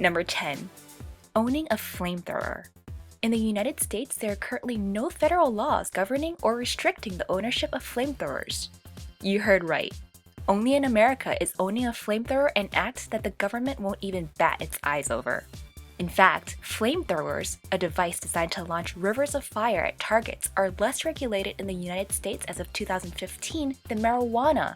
Number 10. Owning a flamethrower. In the United States, there are currently no federal laws governing or restricting the ownership of flamethrowers. You heard right. Only in America is owning a flamethrower an act that the government won't even bat its eyes over. In fact, flamethrowers, a device designed to launch rivers of fire at targets, are less regulated in the United States as of 2015 than marijuana.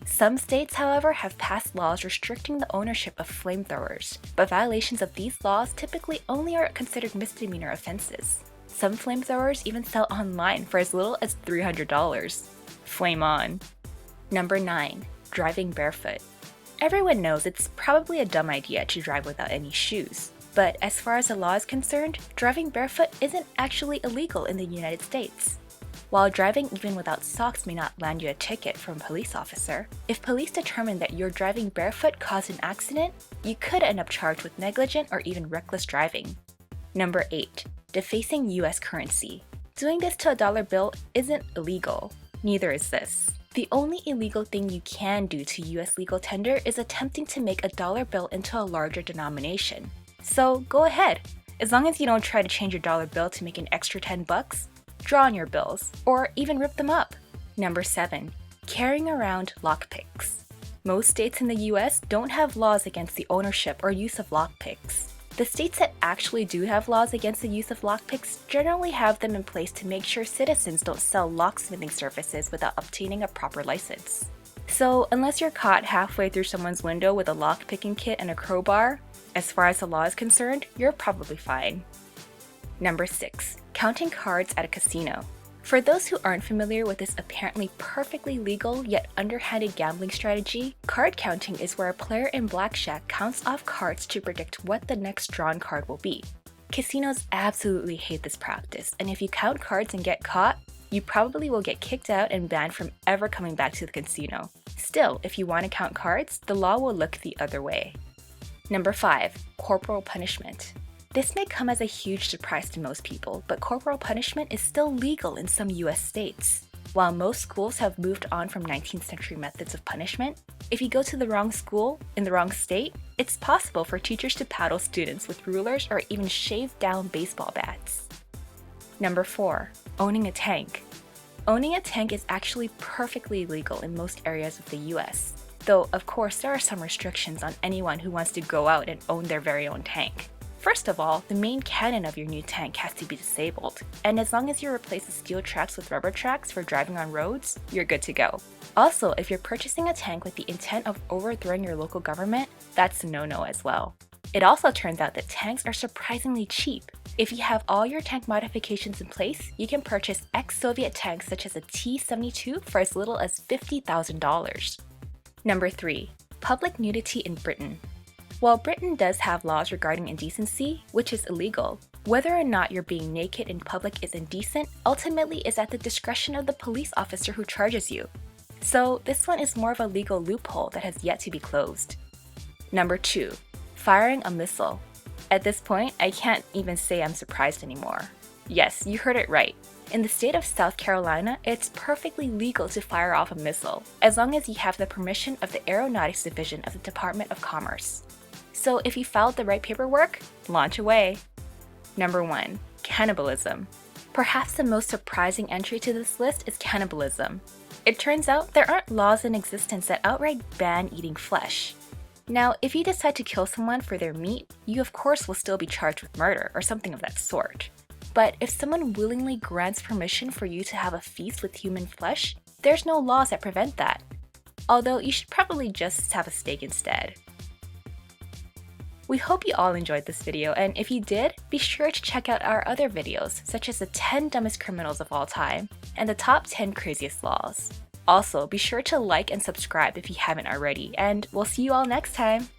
Some states, however, have passed laws restricting the ownership of flamethrowers, but violations of these laws typically only are considered misdemeanor offenses. Some flamethrowers even sell online for as little as $300. Flame on! Number 9. Driving barefoot. Everyone knows it's probably a dumb idea to drive without any shoes, but as far as the law is concerned, driving barefoot isn't actually illegal in the United States. While driving even without socks may not land you a ticket from a police officer, if police determine that your driving barefoot caused an accident, you could end up charged with negligent or even reckless driving. Number 8. Defacing US Currency. Doing this to a dollar bill isn't illegal. Neither is this. The only illegal thing you can do to US legal tender is attempting to make a dollar bill into a larger denomination. So go ahead. As long as you don't try to change your dollar bill to make an extra $10, draw on your bills, or even rip them up. Number 7. Carrying around lockpicks. Most states in the US don't have laws against the ownership or use of lockpicks. The states that actually do have laws against the use of lockpicks generally have them in place to make sure citizens don't sell locksmithing services without obtaining a proper license. So unless you're caught halfway through someone's window with a lockpicking kit and a crowbar, as far as the law is concerned, you're probably fine. Number 6. Counting cards at a casino. For those who aren't familiar with this apparently perfectly legal yet underhanded gambling strategy, card counting is where a player in blackjack counts off cards to predict what the next drawn card will be. Casinos absolutely hate this practice, and if you count cards and get caught, you probably will get kicked out and banned from ever coming back to the casino. Still, if you want to count cards, the law will look the other way. Number 5. Corporal Punishment. This may come as a huge surprise to most people, but corporal punishment is still legal in some US states. While most schools have moved on from 19th century methods of punishment, if you go to the wrong school in the wrong state, it's possible for teachers to paddle students with rulers or even shave down baseball bats. Number 4. Owning a tank. Owning a tank is actually perfectly legal in most areas of the US, though of course there are some restrictions on anyone who wants to go out and own their very own tank. First of all, the main cannon of your new tank has to be disabled, and as long as you replace the steel tracks with rubber tracks for driving on roads, you're good to go. Also, if you're purchasing a tank with the intent of overthrowing your local government, that's a no-no as well. It also turns out that tanks are surprisingly cheap. If you have all your tank modifications in place, you can purchase ex-Soviet tanks such as a T-72 for as little as $50,000. Number 3. Public nudity in Britain. While Britain does have laws regarding indecency, which is illegal, whether or not you're being naked in public is indecent ultimately is at the discretion of the police officer who charges you. So this one is more of a legal loophole that has yet to be closed. Number 2. Firing a missile. At this point, I can't even say I'm surprised anymore. Yes, you heard it right. In the state of South Carolina, it's perfectly legal to fire off a missile, as long as you have the permission of the Aeronautics Division of the Department of Commerce. So if you filed the right paperwork, launch away. Number 1. Cannibalism. Perhaps the most surprising entry to this list is cannibalism. It turns out there aren't laws in existence that outright ban eating flesh. Now, if you decide to kill someone for their meat, you of course will still be charged with murder or something of that sort. But if someone willingly grants permission for you to have a feast with human flesh, there's no laws that prevent that. Although you should probably just have a steak instead. We hope you all enjoyed this video, and if you did, be sure to check out our other videos, such as the 10 dumbest criminals of all time and the top 10 craziest laws. Also, be sure to like and subscribe if you haven't already, and we'll see you all next time!